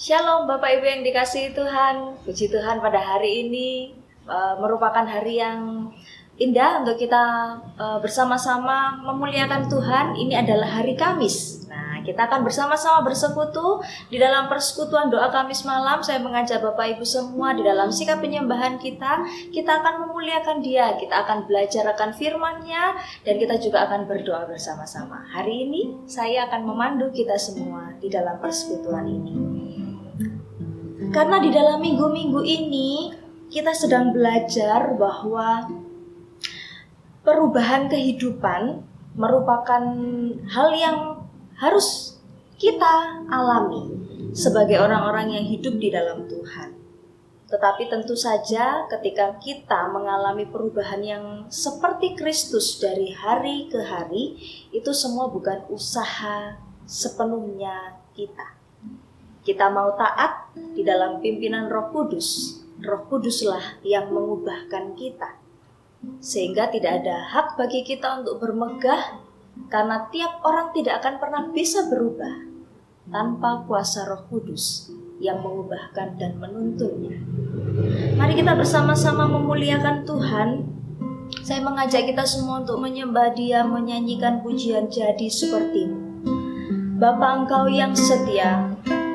Shalom Bapak Ibu yang dikasihi Tuhan. Puji Tuhan pada hari ini merupakan hari yang indah untuk kita bersama-sama memuliakan Tuhan. Ini adalah hari Kamis. Nah, kita akan bersama-sama bersekutu di dalam persekutuan doa Kamis malam. Saya mengajak Bapak Ibu semua di dalam sikap penyembahan kita. Kita akan memuliakan Dia, kita akan belajar akan firman-Nya, dan kita juga akan berdoa bersama-sama. Hari ini saya akan memandu kita semua di dalam persekutuan ini. Karena di dalam minggu-minggu ini kita sedang belajar bahwa perubahan kehidupan merupakan hal yang harus kita alami sebagai orang-orang yang hidup di dalam Tuhan. Tetapi tentu saja ketika kita mengalami perubahan yang seperti Kristus dari hari ke hari, itu semua bukan usaha sepenuhnya kita. Kita mau taat di dalam pimpinan Roh Kudus. Roh Kuduslah yang mengubahkan kita. Sehingga tidak ada hak bagi kita untuk bermegah, karena tiap orang tidak akan pernah bisa berubah tanpa kuasa Roh Kudus yang mengubahkan dan menuntunnya. Mari kita bersama-sama memuliakan Tuhan. Saya mengajak kita semua untuk menyembah Dia, menyanyikan pujian jadi seperti-Mu. Bapa, Engkau yang setia,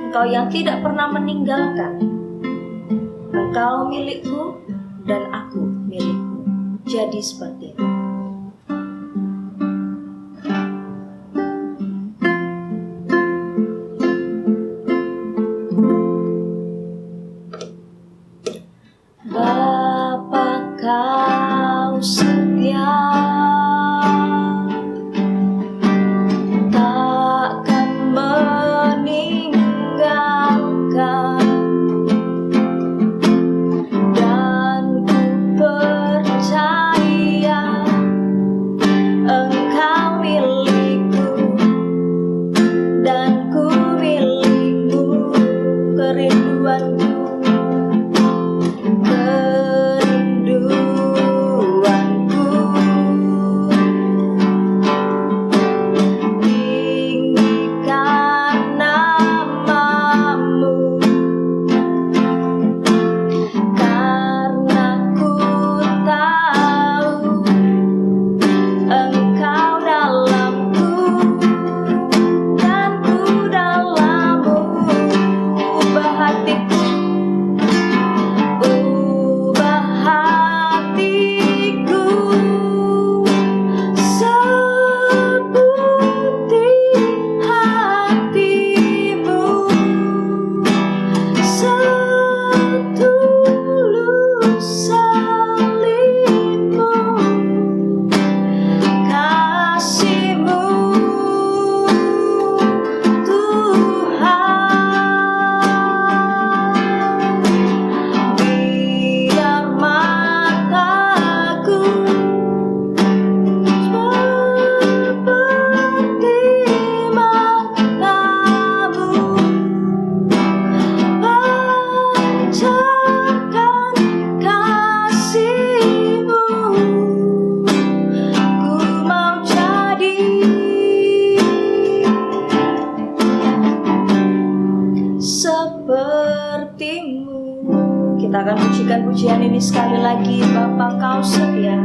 Engkau yang tidak pernah meninggalkan. Engkau milikku dan aku milikmu. Jadi seperti itu. Bapa, Kau setia, takkan meninggalkan, dan ku percaya Engkau milikku dan ku milikmu. Kerinduanku tinggikan namamu, karena ku tahu Engkau dalamku dan ku dalammu. Ubah hatiku, ubah hatiku seperti hatimu, setulus salibmu, kasih-Mu Tuhan. Biar mataku seperti matamu, pancarkan kasih-Mu. Ku mau jadi seperti-Mu. Kita akan pujikan pujian ini sekali lagi. Bapa, Kau setia.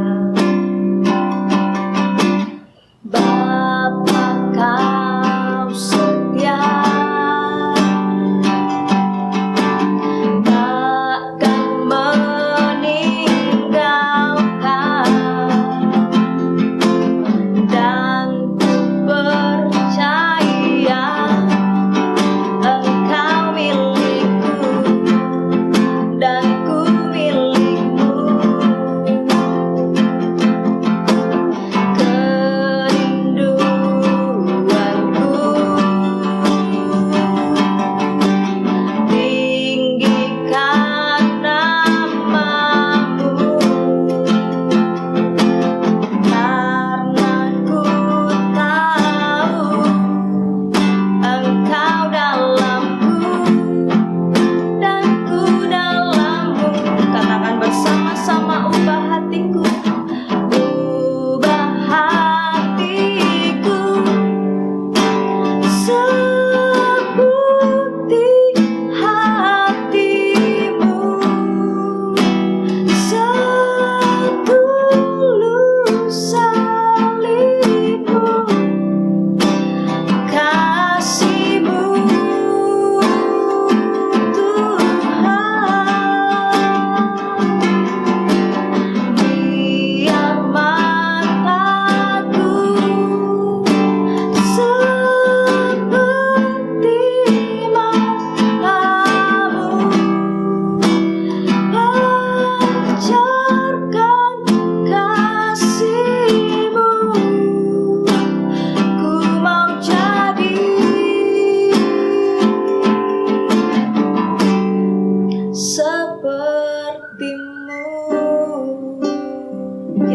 Bapa, Kau setia, takkan meninggalkan, dan ku percaya Engkau milikku dan ku milikmu.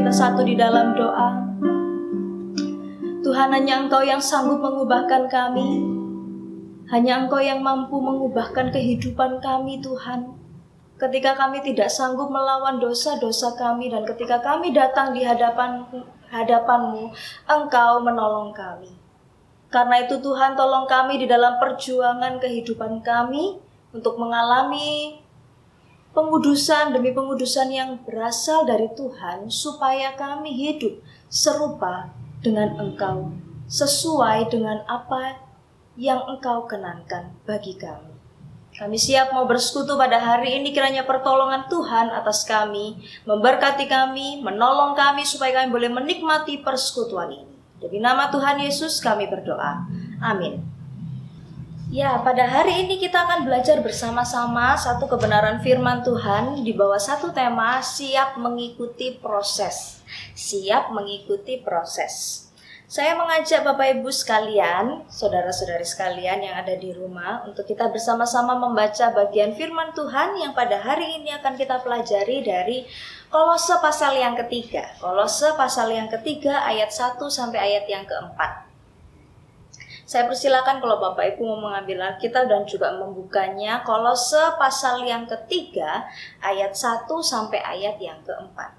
kita satu di dalam doa. Tuhan, hanya Engkau yang sanggup mengubahkan kami. Hanya Engkau yang mampu mengubahkan kehidupan kami, Tuhan. Ketika kami tidak sanggup melawan dosa-dosa kami, dan ketika kami datang di hadapan-Mu, Engkau menolong kami. Karena itu Tuhan, tolong kami di dalam perjuangan kehidupan kami untuk mengalami pengudusan demi pengudusan yang berasal dari Tuhan, supaya kami hidup serupa dengan Engkau, sesuai dengan apa yang Engkau kenankan bagi kami. Kami siap mau bersekutu pada hari ini. Kiranya pertolongan Tuhan atas kami, memberkati kami, menolong kami supaya kami boleh menikmati persekutuan ini. Demi nama Tuhan Yesus kami berdoa. Amin. Ya, pada hari ini kita akan belajar bersama-sama satu kebenaran firman Tuhan di bawah satu tema, siap mengikuti proses. Siap mengikuti proses. Saya mengajak Bapak Ibu sekalian, saudara-saudari sekalian yang ada di rumah, untuk kita bersama-sama membaca bagian firman Tuhan yang pada hari ini akan kita pelajari dari Kolose pasal yang ketiga. Kolose pasal yang ketiga ayat 1 sampai ayat yang keempat. Saya persilakan kalau Bapak Ibu mau mengambil Alkitab dan juga membukanya. Kolose pasal yang ketiga ayat 1 sampai ayat yang keempat.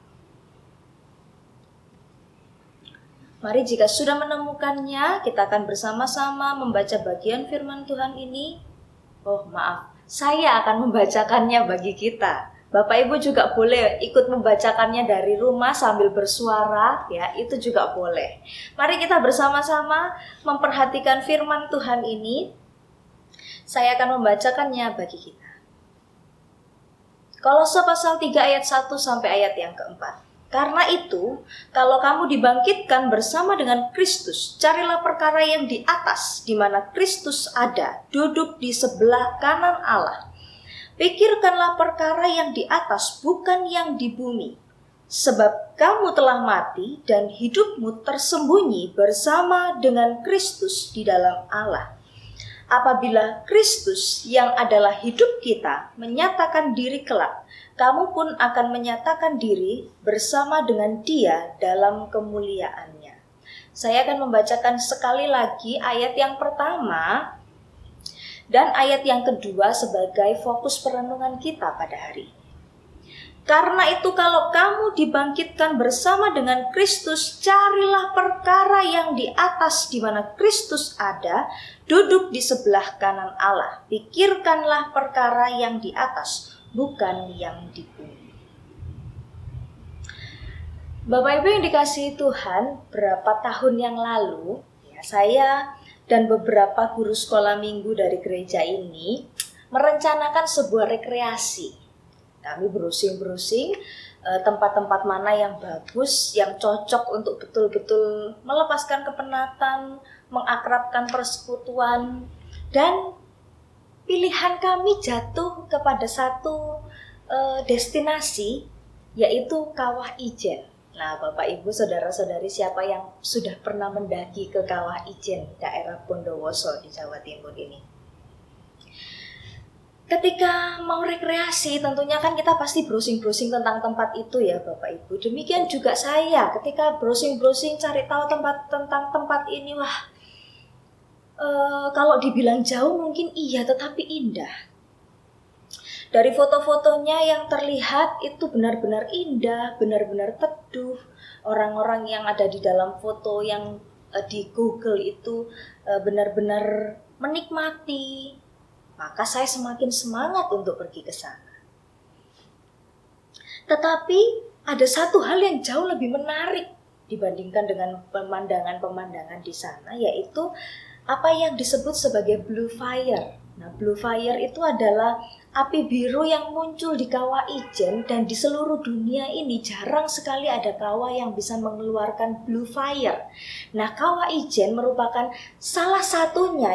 Mari jika sudah menemukannya, kita akan bersama-sama membaca bagian firman Tuhan ini. Saya akan membacakannya bagi kita. Bapak Ibu juga boleh ikut membacakannya dari rumah sambil bersuara, ya, itu juga boleh. Mari kita bersama-sama memperhatikan firman Tuhan ini. Saya akan membacakannya bagi kita. Kolose pasal 3 ayat 1 sampai ayat yang keempat. Karena itu, kalau kamu dibangkitkan bersama dengan Kristus, carilah perkara yang di atas, di mana Kristus ada, duduk di sebelah kanan Allah. Pikirkanlah perkara yang di atas, bukan yang di bumi. Sebab kamu telah mati dan hidupmu tersembunyi bersama dengan Kristus di dalam Allah. Apabila Kristus yang adalah hidup kita menyatakan diri kelak, kamu pun akan menyatakan diri bersama dengan Dia dalam kemuliaannya. Saya akan membacakan sekali lagi ayat yang pertama dan ayat yang kedua sebagai fokus perenungan kita pada hari ini. Karena itu kalau kamu dibangkitkan bersama dengan Kristus, carilah perkara yang di atas di mana Kristus ada, duduk di sebelah kanan Allah. Pikirkanlah perkara yang di atas, bukan yang di bumi. Bapak Ibu yang dikasihi Tuhan, berapa tahun yang lalu, saya dan beberapa guru sekolah minggu dari gereja ini merencanakan sebuah rekreasi. Kami browsing tempat-tempat mana yang bagus, yang cocok untuk betul-betul melepaskan kepenatan, mengakrabkan persekutuan, dan pilihan kami jatuh kepada satu destinasi, yaitu Kawah Ijen. Nah, Bapak Ibu, saudara-saudari, siapa yang sudah pernah mendaki ke Kawah Ijen, daerah Bondowoso di Jawa Timur ini? Ketika mau rekreasi, tentunya kan kita pasti browsing-browsing tentang tempat itu ya Bapak Ibu. Demikian juga saya, ketika browsing-browsing cari tahu tentang tempat ini, kalau dibilang jauh mungkin iya, tetapi indah. Dari foto-fotonya yang terlihat itu benar-benar indah, benar-benar teduh. Orang-orang yang ada di dalam foto yang di Google itu benar-benar menikmati. Maka saya semakin semangat untuk pergi ke sana. Tetapi ada satu hal yang jauh lebih menarik dibandingkan dengan pemandangan-pemandangan di sana, yaitu apa yang disebut sebagai blue fire. Nah, blue fire itu adalah api biru yang muncul di Kawah Ijen, dan di seluruh dunia ini jarang sekali ada kawah yang bisa mengeluarkan blue fire. Nah, Kawah Ijen merupakan salah satunya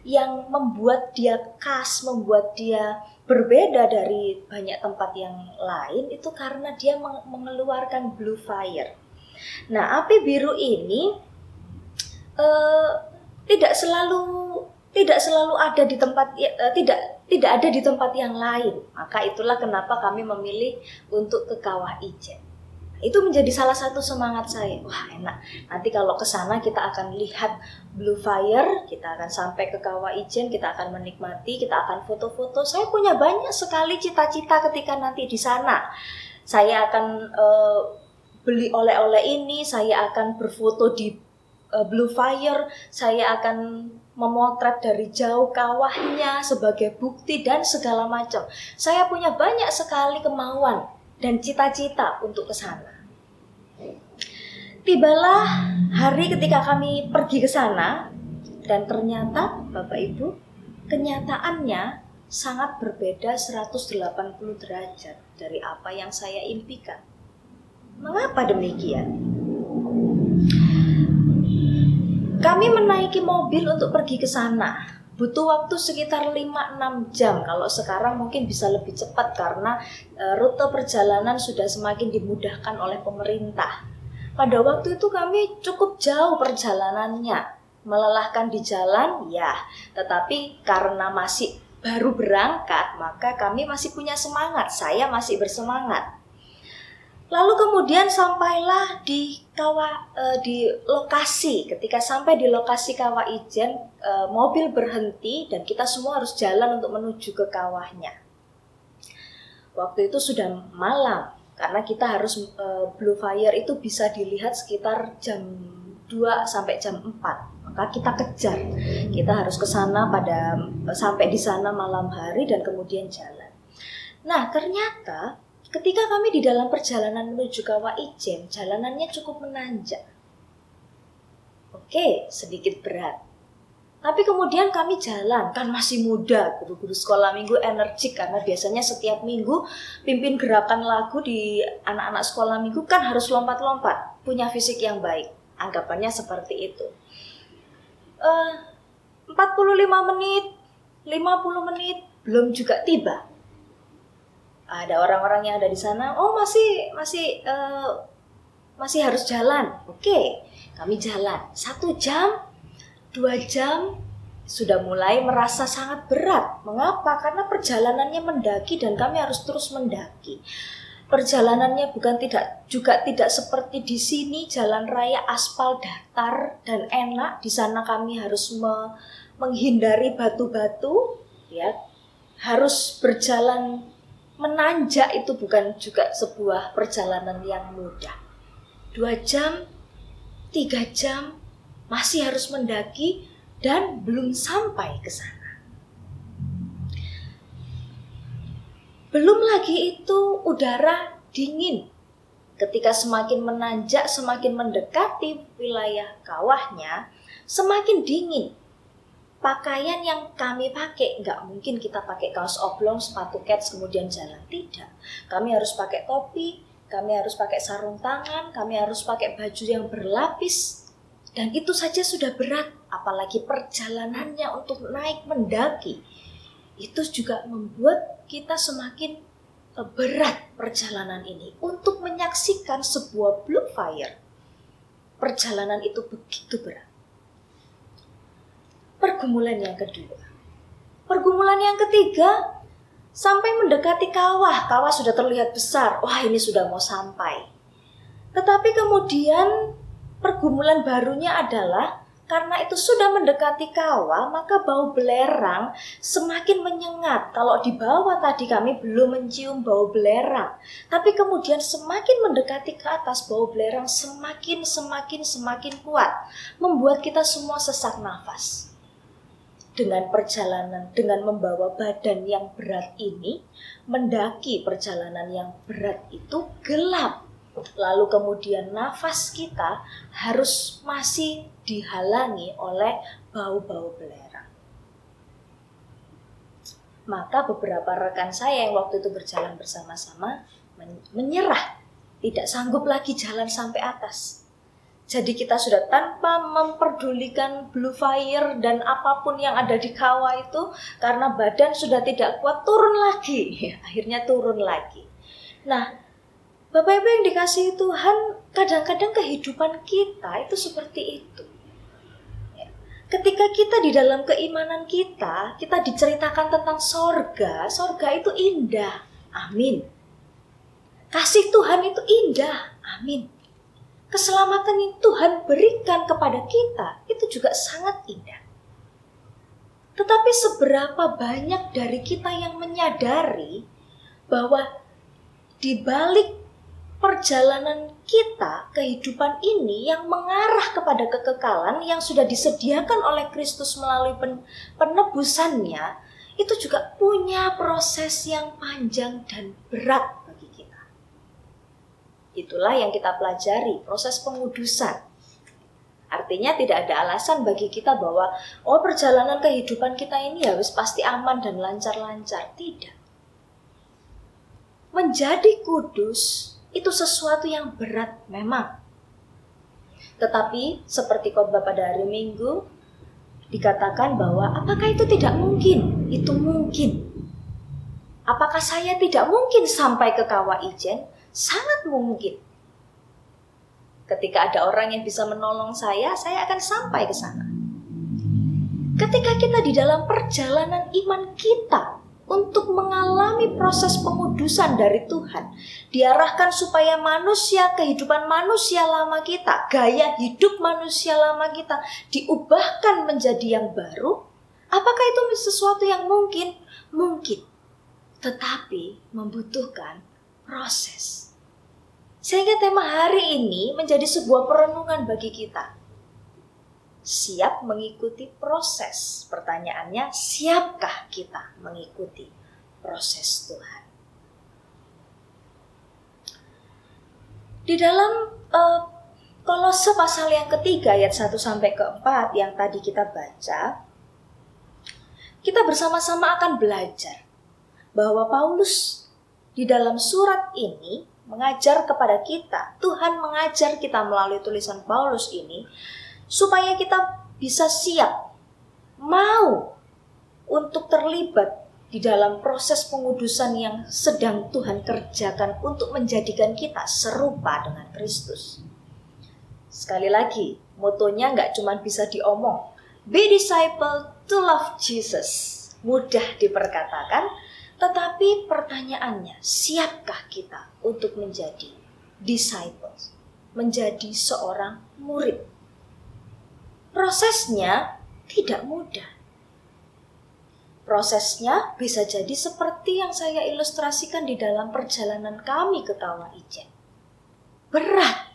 yang membuat dia khas, membuat dia berbeda dari banyak tempat yang lain, itu karena dia mengeluarkan blue fire. Nah, api biru ini tidak selalu ada di tempat tidak ada di tempat yang lain. Maka itulah kenapa kami memilih untuk ke Kawah Ijen. Itu menjadi salah satu semangat saya. Wah, enak. Nanti kalau ke sana kita akan lihat Blue Fire, kita akan sampai ke Kawah Ijen, kita akan menikmati, kita akan foto-foto. Saya punya banyak sekali cita-cita ketika nanti di sana. Saya akan beli oleh-oleh ini, saya akan berfoto di Blue Fire, saya akan memotret dari jauh kawahnya sebagai bukti dan segala macam. Saya punya banyak sekali kemauan dan cita-cita untuk ke sana. Tibalah hari ketika kami pergi ke sana, dan ternyata Bapak Ibu, kenyataannya sangat berbeda 180 derajat dari apa yang saya impikan. Mengapa demikian? Kami menaiki mobil untuk pergi ke sana. Butuh waktu sekitar 5-6 jam. Kalau sekarang mungkin bisa lebih cepat karena rute perjalanan sudah semakin dimudahkan oleh pemerintah. Pada waktu itu kami cukup jauh perjalanannya. Melelahkan di jalan, ya. Tetapi karena masih baru berangkat, maka kami masih punya semangat. Saya masih bersemangat. Lalu kemudian sampailah di lokasi. Ketika sampai di lokasi Kawah Ijen, mobil berhenti dan kita semua harus jalan untuk menuju ke kawahnya. Waktu itu sudah malam karena kita harus Blue Fire itu bisa dilihat sekitar jam 2 sampai jam 4. Maka kita kejar. Kita harus ke sana sampai di sana malam hari dan kemudian jalan. Nah, ternyata ketika kami di dalam perjalanan menuju Kawah Ijen, jalanannya cukup menanjak. Oke, sedikit berat. Tapi kemudian kami jalan, kan masih muda, guru-guru sekolah minggu energik, karena biasanya setiap minggu pimpin gerakan lagu di anak-anak sekolah minggu kan harus lompat-lompat, punya fisik yang baik. Anggapannya seperti itu. 45 menit, 50 menit, belum juga tiba. Ada orang-orang yang ada di sana, masih harus jalan. Oke, kami jalan 1 jam, 2 jam, sudah mulai merasa sangat berat. Mengapa? Karena perjalanannya mendaki dan kami harus terus mendaki. Perjalanannya juga tidak seperti di sini, jalan raya aspal datar dan enak. Di sana kami harus menghindari batu-batu, ya. Harus berjalan menanjak, itu bukan juga sebuah perjalanan yang mudah. 2 jam, 3 jam, masih harus mendaki dan belum sampai ke sana. Belum lagi itu udara dingin. Ketika semakin menanjak, semakin mendekati wilayah kawahnya, semakin dingin. Pakaian yang kami pakai, nggak mungkin kita pakai kaos oblong, sepatu kets, kemudian jalan. Tidak. Kami harus pakai topi, kami harus pakai sarung tangan, kami harus pakai baju yang berlapis. Dan itu saja sudah berat, apalagi perjalanannya untuk naik mendaki. Itu juga membuat kita semakin berat perjalanan ini. Untuk menyaksikan sebuah Blue Fire, perjalanan itu begitu berat. Pergumulan yang kedua. Pergumulan yang ketiga, sampai mendekati kawah. Kawah sudah terlihat besar. Wah, ini sudah mau sampai. Tetapi kemudian pergumulan barunya adalah karena itu sudah mendekati kawah, maka bau belerang semakin menyengat. Kalau di bawah tadi kami belum mencium bau belerang. Tapi kemudian semakin mendekati ke atas, bau belerang semakin kuat. Membuat kita semua sesak nafas. Dengan perjalanan, dengan membawa badan yang berat ini, mendaki perjalanan yang berat itu gelap. Lalu kemudian nafas kita harus masih dihalangi oleh bau-bau belerang. Maka beberapa rekan saya yang waktu itu berjalan bersama-sama menyerah, tidak sanggup lagi jalan sampai atas. Jadi kita sudah tanpa memperdulikan Blue Fire dan apapun yang ada di kawah itu, karena badan sudah tidak kuat, turun lagi. Akhirnya turun lagi. Nah, Bapak Ibu yang dikasihi Tuhan, kadang-kadang kehidupan kita itu seperti itu. Ketika kita di dalam keimanan kita diceritakan tentang sorga, sorga itu indah. Amin. Kasih Tuhan itu indah, amin. Keselamatan yang Tuhan berikan kepada kita itu juga sangat indah. Tetapi seberapa banyak dari kita yang menyadari bahwa di balik perjalanan kita, kehidupan ini yang mengarah kepada kekekalan yang sudah disediakan oleh Kristus melalui penebusannya, itu juga punya proses yang panjang dan berat bagi kita. Itulah yang kita pelajari, proses pengudusan. Artinya tidak ada alasan bagi kita bahwa perjalanan kehidupan kita ini harus pasti aman dan lancar-lancar. Tidak. Menjadi kudus itu sesuatu yang berat memang. Tetapi seperti khotbah pada hari Minggu dikatakan bahwa apakah itu tidak mungkin? Itu mungkin. Apakah saya tidak mungkin sampai ke Kawah Ijen? Sangat mungkin. Ketika ada orang yang bisa menolong saya akan sampai ke sana. Ketika kita di dalam perjalanan iman kita untuk mengalami proses pengudusan dari Tuhan, diarahkan supaya kehidupan manusia lama kita, gaya hidup manusia lama kita diubahkan menjadi yang baru, apakah itu sesuatu yang mungkin? Mungkin. Tetapi membutuhkan proses. Sehingga tema hari ini menjadi sebuah perenungan bagi kita. Siap mengikuti proses. Pertanyaannya, siapkah kita mengikuti proses Tuhan? Di dalam Kolose pasal yang ketiga ayat 1-4 yang tadi kita baca, kita bersama-sama akan belajar bahwa Paulus di dalam surat ini mengajar kepada kita, Tuhan mengajar kita melalui tulisan Paulus ini, supaya kita bisa siap, mau untuk terlibat di dalam proses pengudusan yang sedang Tuhan kerjakan untuk menjadikan kita serupa dengan Kristus. Sekali lagi, motonya nggak cuma bisa diomong. Be disciple to love Jesus. Mudah diperkatakan, tetapi pertanyaannya, siapkah kita untuk menjadi disciples, menjadi seorang murid? Prosesnya tidak mudah. Prosesnya bisa jadi seperti yang saya ilustrasikan di dalam perjalanan kami ke Kawah Ijen. Berat,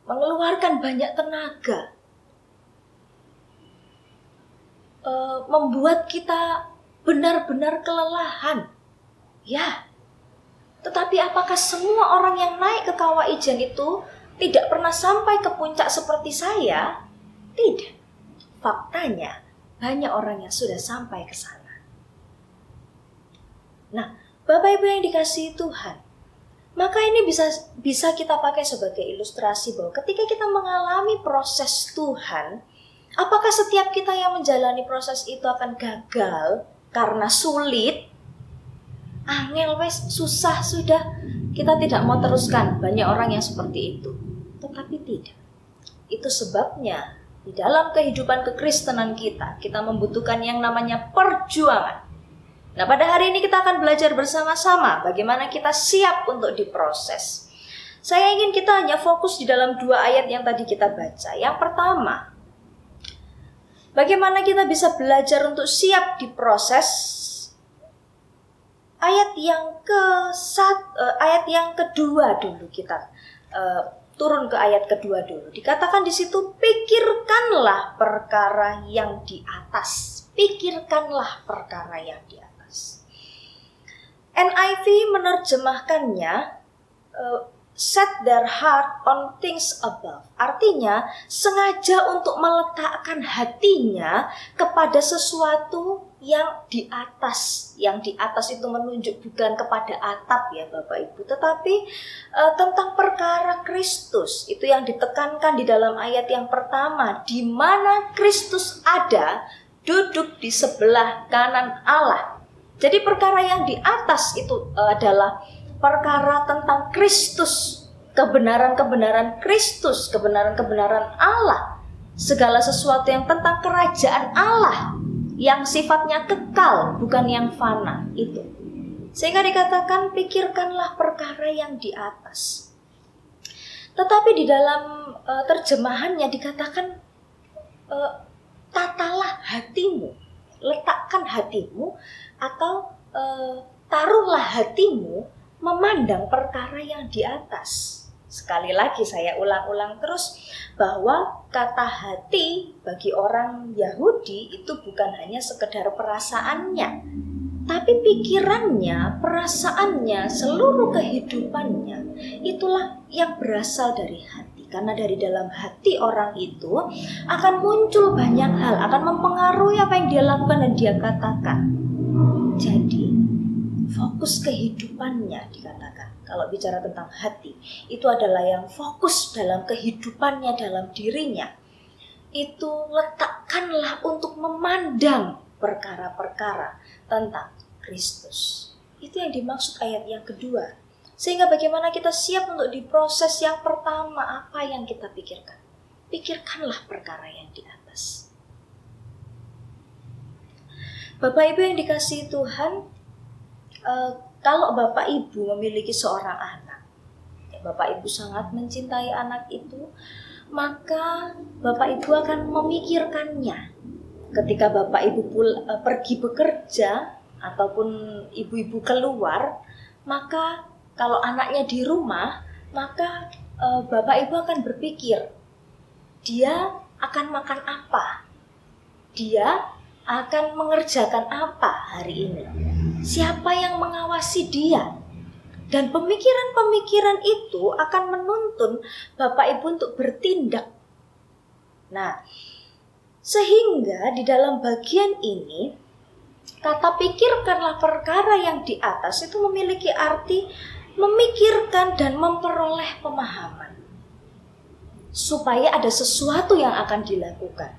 mengeluarkan banyak tenaga, membuat kita benar-benar kelelahan. Ya, tetapi apakah semua orang yang naik ke Kawah Ijen itu tidak pernah sampai ke puncak seperti saya? Tidak. Faktanya, banyak orang yang sudah sampai ke sana. Nah, Bapak Ibu yang dikasihi Tuhan, maka ini bisa kita pakai sebagai ilustrasi bahwa ketika kita mengalami proses Tuhan, apakah setiap kita yang menjalani proses itu akan gagal karena sulit? Angel wes, susah sudah, kita tidak mau teruskan. Banyak orang yang seperti itu. Tetapi tidak. Itu sebabnya di dalam kehidupan kekristenan kita membutuhkan yang namanya perjuangan. Nah, pada hari ini kita akan belajar bersama-sama bagaimana kita siap untuk diproses. Saya ingin kita hanya fokus di dalam 2 ayat yang tadi kita baca. Yang pertama, bagaimana kita bisa belajar untuk siap diproses. Ayat yang kedua dulu kita turun ke ayat kedua dulu. Dikatakan di situ, pikirkanlah perkara yang di atas. Pikirkanlah perkara yang di atas. NIV menerjemahkannya set their heart on things above. Artinya, sengaja untuk meletakkan hatinya kepada sesuatu yang di atas. Yang di atas itu menunjuk bukan kepada atap ya Bapak Ibu, tetapi tentang perkara Kristus. Itu yang ditekankan di dalam ayat yang pertama, di mana Kristus ada, duduk di sebelah kanan Allah. Jadi perkara yang di atas itu adalah perkara tentang Kristus, kebenaran-kebenaran Kristus, kebenaran-kebenaran Allah, segala sesuatu yang tentang kerajaan Allah, yang sifatnya kekal, bukan yang fana itu. Sehingga dikatakan pikirkanlah perkara yang di atas. Tetapi di dalam terjemahannya dikatakan tatalah hatimu, letakkan hatimu, atau taruhlah hatimu memandang perkara yang di atas. Sekali lagi saya ulang-ulang terus bahwa kata hati bagi orang Yahudi itu bukan hanya sekedar perasaannya, tapi pikirannya, perasaannya, seluruh kehidupannya itulah yang berasal dari hati. Karena dari dalam hati orang itu akan muncul banyak hal, akan mempengaruhi apa yang dia lakukan dan dia katakan. Jadi fokus kehidupannya dikatakan. Kalau bicara tentang hati, itu adalah yang fokus dalam kehidupannya, dalam dirinya. Itu letakkanlah untuk memandang perkara-perkara tentang Kristus. Itu yang dimaksud ayat yang kedua. Sehingga bagaimana kita siap untuk diproses yang pertama, apa yang kita pikirkan. Pikirkanlah perkara yang di atas. Bapak Ibu yang dikasihi Tuhan, kalau Bapak Ibu memiliki seorang anak, Bapak Ibu sangat mencintai anak itu, maka Bapak Ibu akan memikirkannya. Ketika Bapak Ibu pergi bekerja ataupun ibu-ibu keluar, maka kalau anaknya di rumah, maka Bapak Ibu akan berpikir, dia akan makan apa? Dia akan mengerjakan apa hari ini? Siapa yang mengawasi dia? Dan pemikiran-pemikiran itu akan menuntun Bapak Ibu untuk bertindak. Nah, sehingga di dalam bagian ini, kata pikirkanlah perkara yang di atas itu memiliki arti memikirkan dan memperoleh pemahaman. Supaya ada sesuatu yang akan dilakukan.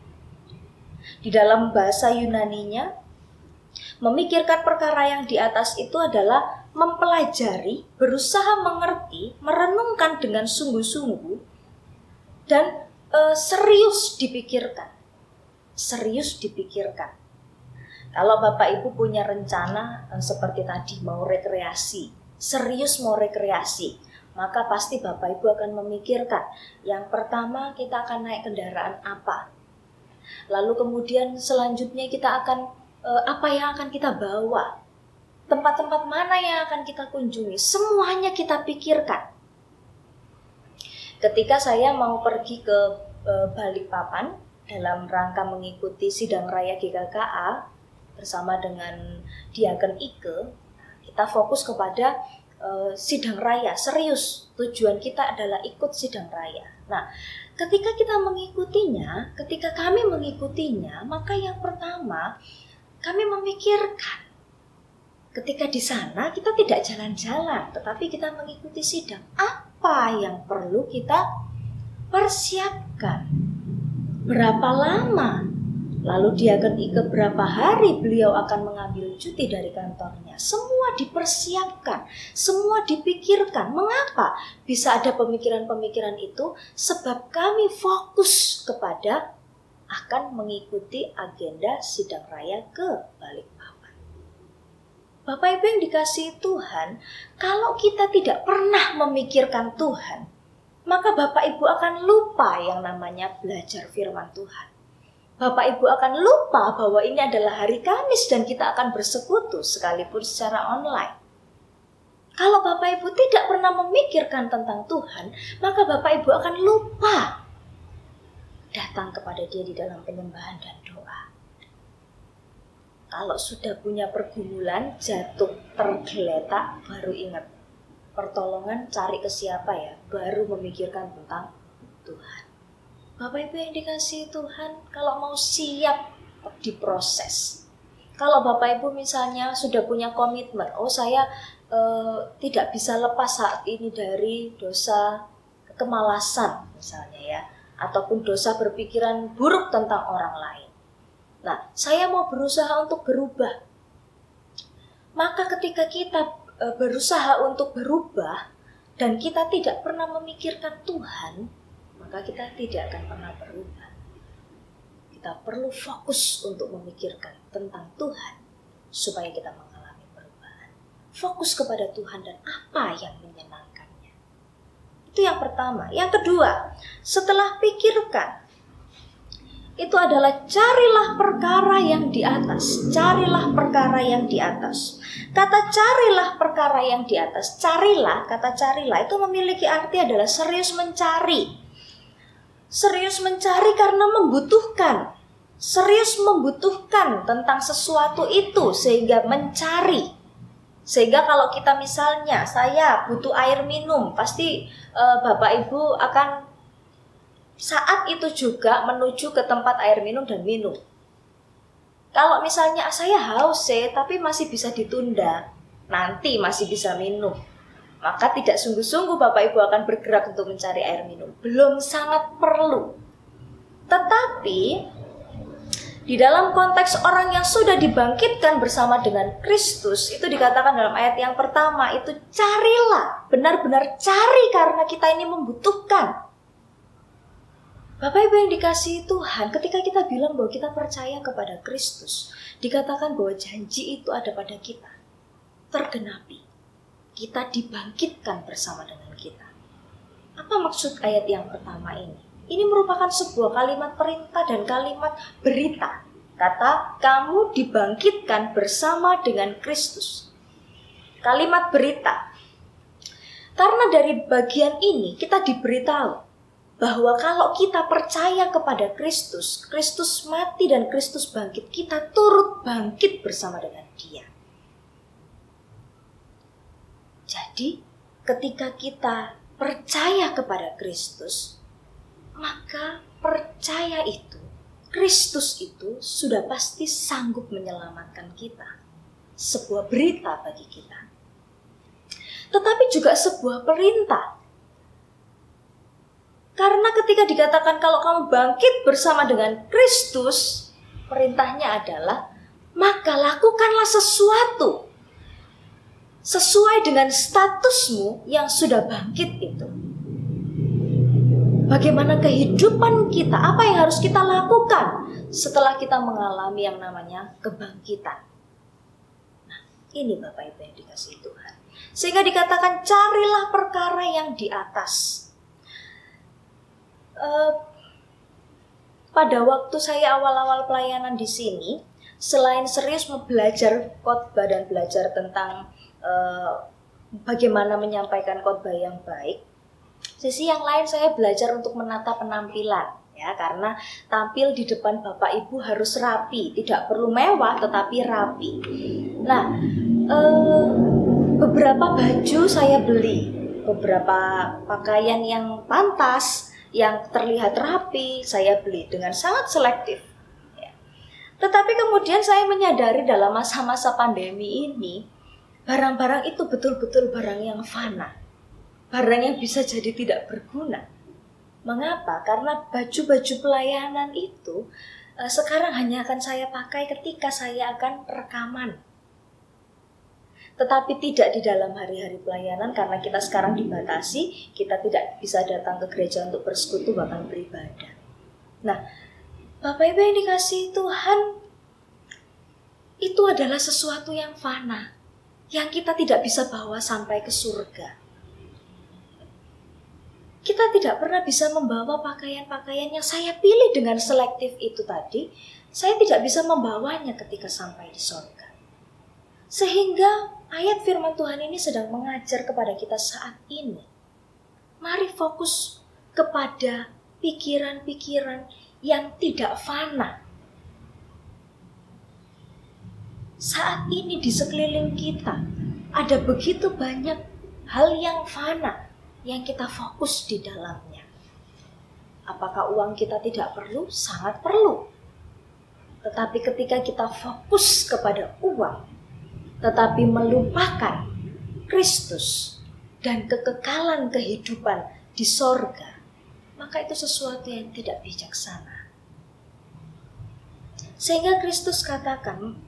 Di dalam bahasa Yunaninya, memikirkan perkara yang di atas itu adalah mempelajari, berusaha mengerti, merenungkan dengan sungguh-sungguh, dan serius dipikirkan. Serius dipikirkan. Kalau Bapak Ibu punya rencana seperti tadi mau rekreasi, serius mau rekreasi, maka pasti Bapak Ibu akan memikirkan. Yang pertama kita akan naik kendaraan apa. Lalu kemudian selanjutnya kita akan apa yang akan kita bawa, tempat-tempat mana yang akan kita kunjungi, semuanya kita pikirkan. Ketika saya mau pergi ke Balikpapan dalam rangka mengikuti sidang raya GKKA bersama dengan Diaken Ike, kita fokus kepada sidang raya, serius. Tujuan kita adalah ikut sidang raya. Nah, ketika kami mengikutinya, maka yang pertama kami memikirkan, ketika di sana kita tidak jalan-jalan, tetapi kita mengikuti sidang. Apa yang perlu kita persiapkan? Berapa lama? Lalu Diaken Ike berapa hari beliau akan mengambil cuti dari kantornya? Semua dipersiapkan, semua dipikirkan. Mengapa bisa ada pemikiran-pemikiran itu? Sebab kami fokus kepada akan mengikuti agenda sidang raya ke Balikpapan. Bapak Ibu yang dikasihi Tuhan, kalau kita tidak pernah memikirkan Tuhan, maka Bapak Ibu akan lupa yang namanya belajar firman Tuhan. Bapak Ibu akan lupa bahwa ini adalah hari Kamis dan kita akan bersekutu sekalipun secara online. Kalau Bapak Ibu tidak pernah memikirkan tentang Tuhan, maka Bapak Ibu akan lupa datang kepada Dia di dalam penyembahan dan doa. Kalau sudah punya pergumulan, jatuh, tergeletak, baru ingat. Pertolongan cari ke siapa ya? Baru memikirkan tentang Tuhan. Bapak Ibu yang dikasihi Tuhan, kalau mau siap diproses. Kalau Bapak Ibu misalnya sudah punya komitmen, saya tidak bisa lepas saat ini dari dosa kemalasan misalnya ya, ataupun dosa berpikiran buruk tentang orang lain. Nah, saya mau berusaha untuk berubah. Maka ketika kita berusaha untuk berubah dan kita tidak pernah memikirkan Tuhan, maka kita tidak akan pernah berubah. Kita perlu fokus untuk memikirkan tentang Tuhan supaya kita mengalami perubahan. fokus kepada Tuhan dan apa yang menyenangkannya. Itu yang pertama. Yang kedua, setelah pikirkan, itu adalah carilah perkara yang di atas. Carilah perkara yang di atas. Kata carilah perkara yang di atas. Carilah, kata carilah itu memiliki arti adalah serius mencari. Serius mencari karena membutuhkan. Serius membutuhkan tentang sesuatu itu sehingga mencari. Sehingga kalau kita misalnya saya butuh air minum, pasti Bapak Ibu akan saat itu juga menuju ke tempat air minum dan minum. Kalau misalnya saya haus tapi masih bisa ditunda, nanti masih bisa minum, maka tidak sungguh-sungguh Bapak Ibu akan bergerak untuk mencari air minum. Belum sangat perlu. Tetapi di dalam konteks orang yang sudah dibangkitkan bersama dengan Kristus, itu dikatakan dalam ayat yang pertama, itu carilah, benar-benar cari karena kita ini membutuhkan. Bapak Ibu yang dikasihi Tuhan, ketika kita bilang bahwa kita percaya kepada Kristus, dikatakan bahwa janji itu ada pada kita, tergenapi. Kita dibangkitkan bersama dengan kita. Apa maksud ayat yang pertama ini? Ini merupakan sebuah kalimat perintah dan kalimat berita. Kata, kamu dibangkitkan bersama dengan Kristus. Kalimat berita. Karena dari bagian ini kita diberitahu bahwa kalau kita percaya kepada Kristus, Kristus mati dan Kristus bangkit, kita turut bangkit bersama dengan Dia. Jadi, ketika kita percaya kepada Kristus, maka percaya itu, Kristus itu sudah pasti sanggup menyelamatkan kita. Sebuah berita bagi kita. Tetapi juga sebuah perintah. Karena ketika dikatakan kalau kamu bangkit bersama dengan Kristus, perintahnya adalah, maka lakukanlah sesuatu sesuai dengan statusmu yang sudah bangkit itu. Bagaimana kehidupan kita, apa yang harus kita lakukan setelah kita mengalami yang namanya kebangkitan. Nah, ini Bapak Ibu yang dikasihi Tuhan. Sehingga dikatakan carilah perkara yang di atas. Pada waktu saya awal-awal pelayanan di sini, selain serius belajar khotbah dan belajar tentang bagaimana menyampaikan khotbah yang baik, sisi yang lain saya belajar untuk menata penampilan, ya, karena tampil di depan Bapak Ibu harus rapi, tidak perlu mewah tetapi rapi. Nah, beberapa baju saya beli, beberapa pakaian yang pantas, yang terlihat rapi, saya beli dengan sangat selektif. Ya. Tetapi kemudian saya menyadari dalam masa-masa pandemi ini, barang-barang itu betul-betul barang yang fana. Barang yang bisa jadi tidak berguna. Mengapa? Karena baju-baju pelayanan itu sekarang hanya akan saya pakai ketika saya akan rekaman. Tetapi tidak di dalam hari-hari pelayanan karena kita sekarang dibatasi, kita tidak bisa datang ke gereja untuk bersekutu bahkan beribadah. Nah, Bapak Ibu yang dikasihi Tuhan, itu adalah sesuatu yang fana, yang kita tidak bisa bawa sampai ke surga. Kita tidak pernah bisa membawa pakaian-pakaian yang saya pilih dengan selektif itu tadi, saya tidak bisa membawanya ketika sampai di surga. Sehingga ayat firman Tuhan ini sedang mengajar kepada kita saat ini. Mari fokus kepada pikiran-pikiran yang tidak fana. Saat ini di sekeliling kita ada begitu banyak hal yang fana yang kita fokus di dalamnya. Apakah uang kita tidak perlu? Sangat perlu. Tetapi ketika kita fokus kepada uang, tetapi melupakan Kristus dan kekekalan kehidupan di sorga, maka itu sesuatu yang tidak bijaksana. Sehingga Kristus katakan,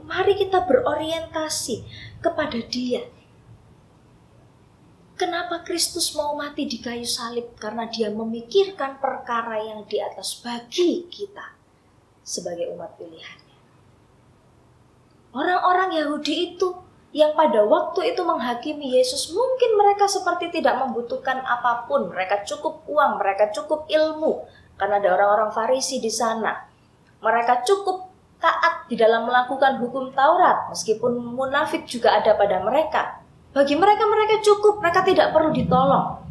mari kita berorientasi kepada Dia. Kenapa Kristus mau mati di kayu salib? Karena Dia memikirkan perkara yang di atas bagi kita sebagai umat pilihan. Orang-orang Yahudi itu yang pada waktu itu menghakimi Yesus. Mungkin mereka seperti tidak membutuhkan apapun, mereka cukup uang, mereka cukup ilmu, karena ada orang-orang Farisi di sana. Mereka cukup taat di dalam melakukan hukum Taurat, meskipun munafik juga ada pada mereka. Bagi mereka, mereka cukup, mereka tidak perlu ditolong.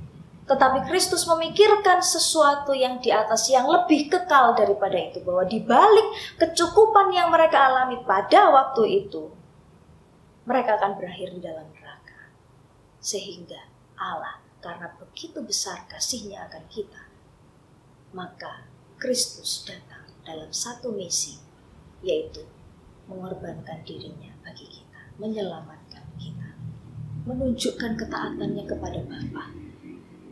Tetapi Kristus memikirkan sesuatu yang di atas, yang lebih kekal daripada itu, bahwa di balik kecukupan yang mereka alami pada waktu itu, mereka akan berakhir di dalam neraka. Sehingga Allah, karena begitu besar kasih-Nya akan kita, maka Kristus datang dalam satu misi, yaitu mengorbankan dirinya bagi kita, menyelamatkan kita, menunjukkan ketaatannya kepada Bapa,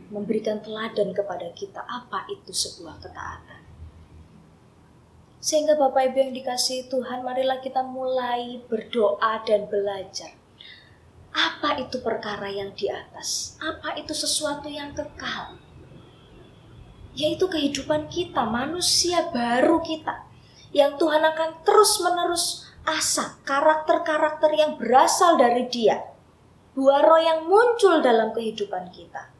memberikan teladan kepada kita apa itu sebuah ketaatan. Sehingga Bapak Ibu yang dikasihi Tuhan, marilah kita mulai berdoa dan belajar. Apa itu perkara yang di atas? Apa itu sesuatu yang kekal? Yaitu kehidupan kita, manusia baru kita, yang Tuhan akan terus-menerus asah karakter-karakter yang berasal dari Dia, buah roh yang muncul dalam kehidupan kita.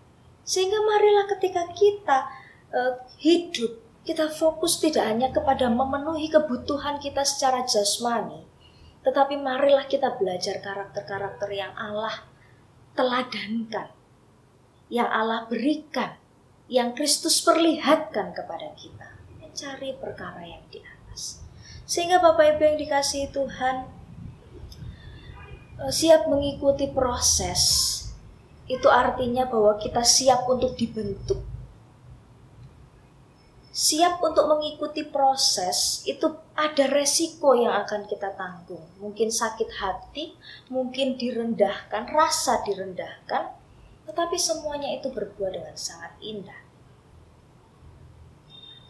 Sehingga marilah ketika kita hidup, kita fokus tidak hanya kepada memenuhi kebutuhan kita secara jasmani, tetapi marilah kita belajar karakter-karakter yang Allah teladankan, yang Allah berikan, yang Kristus perlihatkan kepada kita. Mencari perkara yang di atas. Sehingga Bapak Ibu yang dikasihi Tuhan, siap mengikuti proses. Itu artinya bahwa kita siap untuk dibentuk. Siap untuk mengikuti proses, itu ada resiko yang akan kita tanggung. Mungkin sakit hati, mungkin direndahkan, rasa direndahkan, tetapi semuanya itu berbuah dengan sangat indah.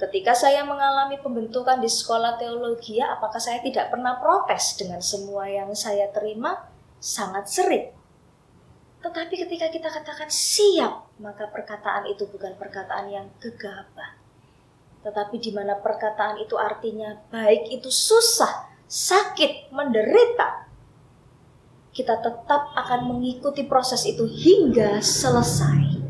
Ketika saya mengalami pembentukan di sekolah teologi, apakah saya tidak pernah protes dengan semua yang saya terima? Sangat sering. Tetapi ketika kita katakan siap, maka perkataan itu bukan perkataan yang gegabah. Tetapi di mana perkataan itu artinya baik itu susah, sakit, menderita, kita tetap akan mengikuti proses itu hingga selesai.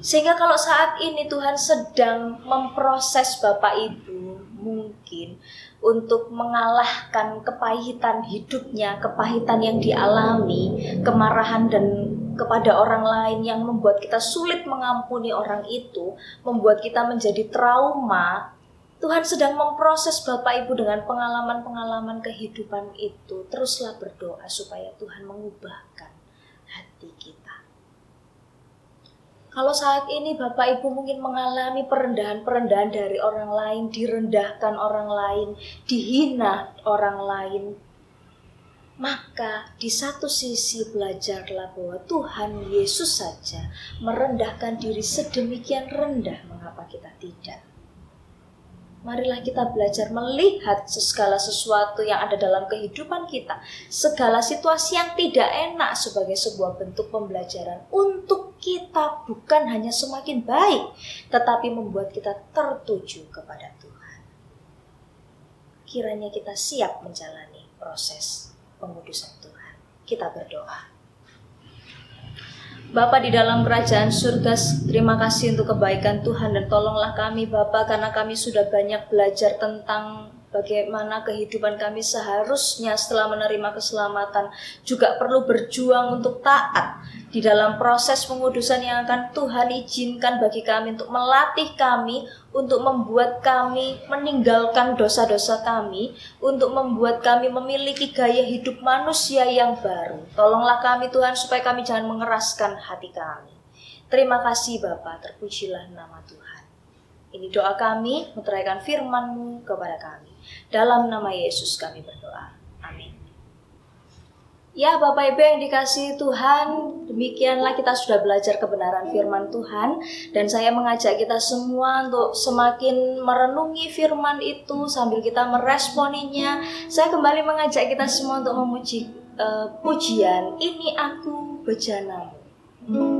Sehingga kalau saat ini Tuhan sedang memproses Bapak Ibu, mungkin untuk mengalahkan kepahitan hidupnya, kepahitan yang dialami, kemarahan dan kepada orang lain yang membuat kita sulit mengampuni orang itu, membuat kita menjadi trauma. Tuhan sedang memproses Bapak Ibu dengan pengalaman-pengalaman kehidupan itu. Teruslah berdoa supaya Tuhan mengubahkan hati kita. Kalau saat ini Bapak Ibu mungkin mengalami perendahan-perendahan dari orang lain, direndahkan orang lain, dihina orang lain, maka di satu sisi belajarlah bahwa Tuhan Yesus saja merendahkan diri sedemikian rendah, mengapa kita tidak? Marilah kita belajar melihat segala sesuatu yang ada dalam kehidupan kita, segala situasi yang tidak enak sebagai sebuah bentuk pembelajaran untuk kita bukan hanya semakin baik, tetapi membuat kita tertuju kepada Tuhan. Kiranya kita siap menjalani proses pengudusan Tuhan. Kita berdoa. Bapa di dalam kerajaan surga, terima kasih untuk kebaikan Tuhan dan tolonglah kami Bapa, karena kami sudah banyak belajar tentang bagaimana kehidupan kami seharusnya setelah menerima keselamatan juga perlu berjuang untuk taat di dalam proses pengudusan yang akan Tuhan izinkan bagi kami, untuk melatih kami, untuk membuat kami meninggalkan dosa-dosa kami, untuk membuat kami memiliki gaya hidup manusia yang baru. Tolonglah kami Tuhan supaya kami jangan mengeraskan hati kami. Terima kasih Bapa, terpujilah nama Tuhan. Ini doa kami, meteraikan firman-Mu kepada kami. Dalam nama Yesus kami berdoa. Amin. Ya Bapak Ibu yang dikasihi Tuhan, demikianlah kita sudah belajar kebenaran firman Tuhan. Dan saya mengajak kita semua untuk semakin merenungi firman itu sambil kita meresponinya. Saya kembali mengajak kita semua untuk memuji pujian, ini aku bejanamu.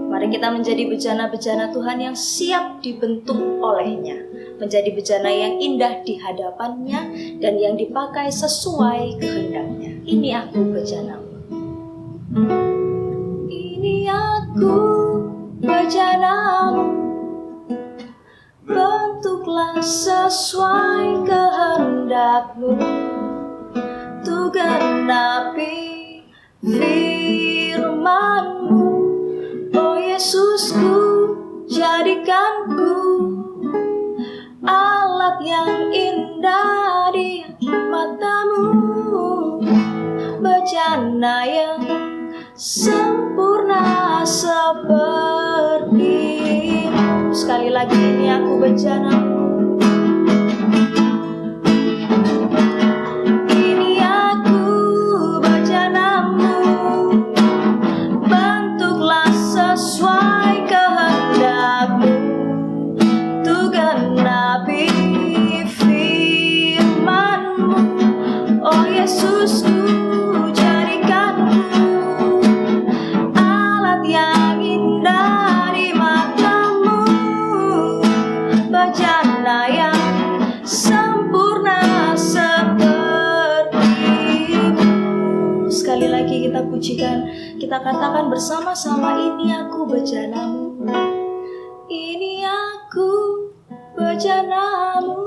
Mari kita menjadi bejana-bejana Tuhan yang siap dibentuk olehnya, menjadi bejana yang indah di hadapannya dan yang dipakai sesuai kehendaknya. Ini aku bejanamu. Ini aku bejanamu, bentuklah sesuai kehendakmu, tu genapi firman-Mu. Oh Yesusku, jadikanku alat yang indah di mata-Mu, bejana yang sempurna seperti-Mu. Sekali lagi, ini aku bejanamu. Ini aku bejanamu, bentuklah sesuai kehendak-Mu, tu genapi firman-Mu. Oh Yesusku, jadikanku alat yang indah di mata-Mu, bejana yang sempurna seperti-Mu. Sekali lagi kita pujikan, kita katakan bersama-sama, ini aku bejanamu. Ini aku bejanamu,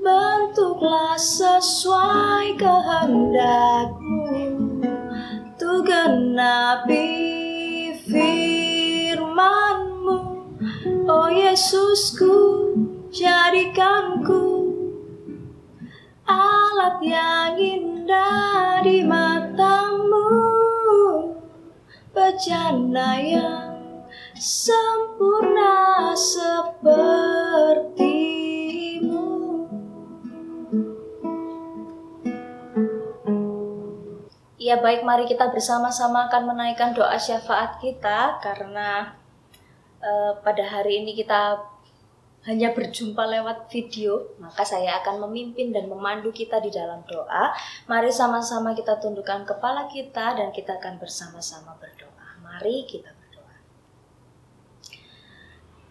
bentuklah sesuai kehendak-Mu, tu genapi firman-Mu. Oh Yesusku, jadikanku alat yang indah di mata-Mu, bejana yang sempurna seperti-Mu. Ya baik, mari kita bersama-sama akan menaikkan doa syafaat kita, karena pada hari ini kita hanya berjumpa lewat video, maka saya akan memimpin dan memandu kita di dalam doa. Mari sama-sama kita tundukkan kepala kita dan kita akan bersama-sama berdoa. Mari kita berdoa.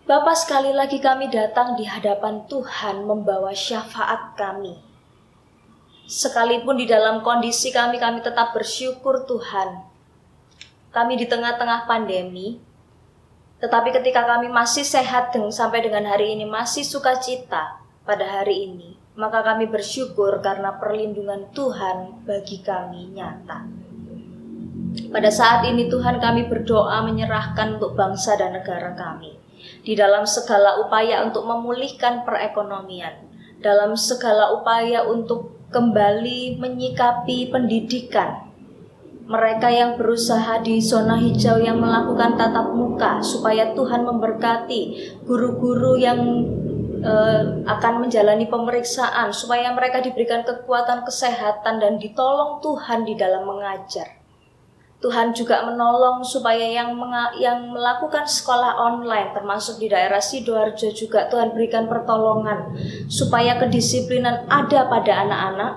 Bapa, sekali lagi kami datang di hadapan Tuhan membawa syafaat kami. Sekalipun di dalam kondisi kami tetap bersyukur Tuhan. Kami di tengah-tengah pandemi, tetapi ketika kami masih sehat sampai dengan hari ini, masih sukacita pada hari ini, maka kami bersyukur karena perlindungan Tuhan bagi kami nyata. Pada saat ini Tuhan, kami berdoa menyerahkan untuk bangsa dan negara kami, di dalam segala upaya untuk memulihkan perekonomian, dalam segala upaya untuk kembali menyikapi pendidikan, mereka yang berusaha di zona hijau yang melakukan tatap muka, supaya Tuhan memberkati guru-guru yang akan menjalani pemeriksaan, supaya mereka diberikan kekuatan kesehatan dan ditolong Tuhan di dalam mengajar. Tuhan juga menolong supaya yang melakukan sekolah online, termasuk di daerah Sidoarjo juga Tuhan berikan pertolongan, supaya kedisiplinan ada pada anak-anak,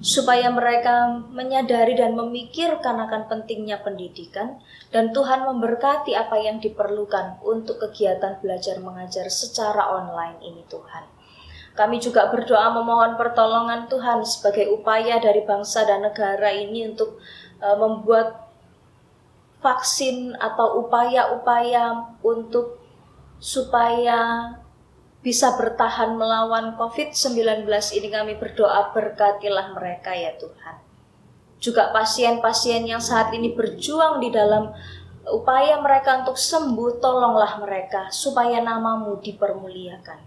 supaya mereka menyadari dan memikirkan akan pentingnya pendidikan, dan Tuhan memberkati apa yang diperlukan untuk kegiatan belajar mengajar secara online ini Tuhan. Kami juga berdoa memohon pertolongan Tuhan sebagai upaya dari bangsa dan negara ini untuk membuat vaksin atau upaya-upaya untuk supaya bisa bertahan melawan COVID-19 ini. Kami berdoa, berkatilah mereka ya Tuhan. Juga pasien-pasien yang saat ini berjuang di dalam upaya mereka untuk sembuh, tolonglah mereka supaya nama-Mu dipermuliakan.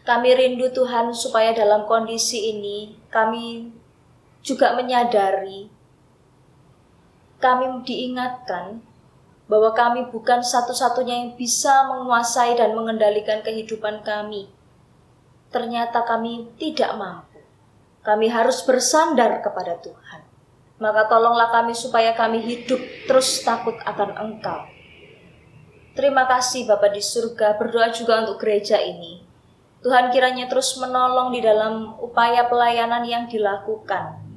Kami rindu Tuhan supaya dalam kondisi ini kami juga menyadari, kami diingatkan bahwa kami bukan satu-satunya yang bisa menguasai dan mengendalikan kehidupan kami. Ternyata kami tidak mampu. Kami harus bersandar kepada Tuhan. Maka tolonglah kami supaya kami hidup terus takut akan Engkau. Terima kasih Bapa di surga, berdoa juga untuk gereja ini. Tuhan kiranya terus menolong di dalam upaya pelayanan yang dilakukan.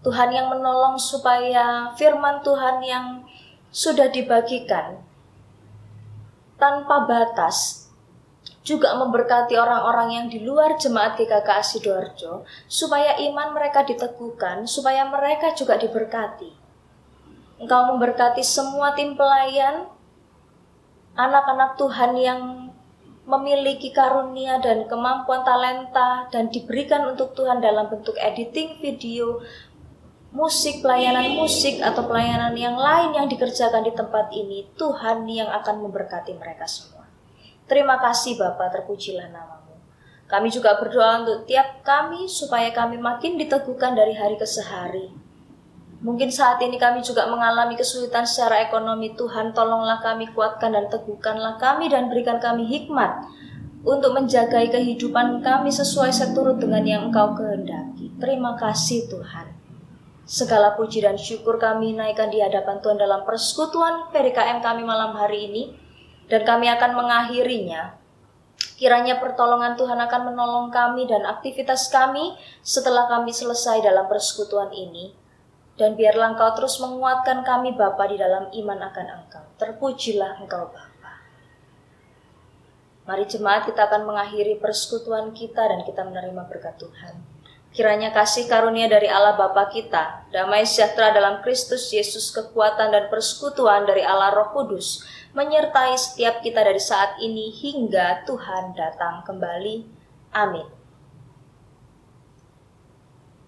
Tuhan yang menolong supaya firman Tuhan yang sudah dibagikan tanpa batas juga memberkati orang-orang yang di luar jemaat GKK Sidoarjo, supaya iman mereka diteguhkan, supaya mereka juga diberkati. Engkau memberkati semua tim pelayan, anak-anak Tuhan yang memiliki karunia dan kemampuan talenta dan diberikan untuk Tuhan dalam bentuk editing video, musik, pelayanan musik atau pelayanan yang lain yang dikerjakan di tempat ini. Tuhan yang akan memberkati mereka semua. Terima kasih Bapa, terpujilah nama-Mu. Kami juga berdoa untuk tiap kami supaya kami makin diteguhkan dari hari ke hari. Mungkin saat ini kami juga mengalami kesulitan secara ekonomi. Tuhan, tolonglah kami, kuatkan dan teguhkanlah kami dan berikan kami hikmat untuk menjaga kehidupan kami sesuai seturut dengan yang Engkau kehendaki. Terima kasih Tuhan. Segala puji dan syukur kami naikkan di hadapan Tuhan dalam persekutuan PDKM kami malam hari ini. Dan kami akan mengakhirinya. Kiranya pertolongan Tuhan akan menolong kami dan aktivitas kami setelah kami selesai dalam persekutuan ini. Dan biarlah Engkau terus menguatkan kami Bapa di dalam iman akan Engkau. Terpujilah Engkau Bapa. Mari jemaat, kita akan mengakhiri persekutuan kita dan kita menerima berkat Tuhan. Kiranya kasih karunia dari Allah Bapa kita, damai sejahtera dalam Kristus Yesus, kekuatan dan persekutuan dari Allah Roh Kudus, menyertai setiap kita dari saat ini hingga Tuhan datang kembali. Amin.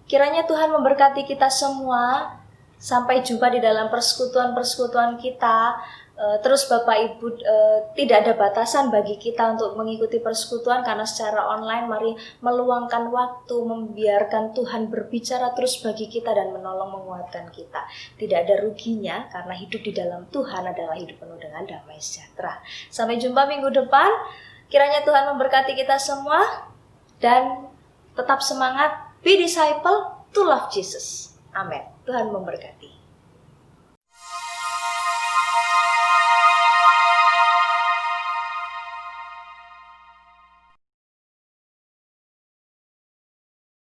Kiranya Tuhan memberkati kita semua. Sampai jumpa di dalam persekutuan-persekutuan kita. Terus Bapak Ibu, tidak ada batasan bagi kita untuk mengikuti persekutuan karena secara online. Mari meluangkan waktu, membiarkan Tuhan berbicara terus bagi kita dan menolong menguatkan kita. Tidak ada ruginya karena hidup di dalam Tuhan adalah hidup penuh dengan damai sejahtera. Sampai jumpa minggu depan. Kiranya Tuhan memberkati kita semua dan tetap semangat. Be disciple to love Jesus. Amin. Tuhan memberkati.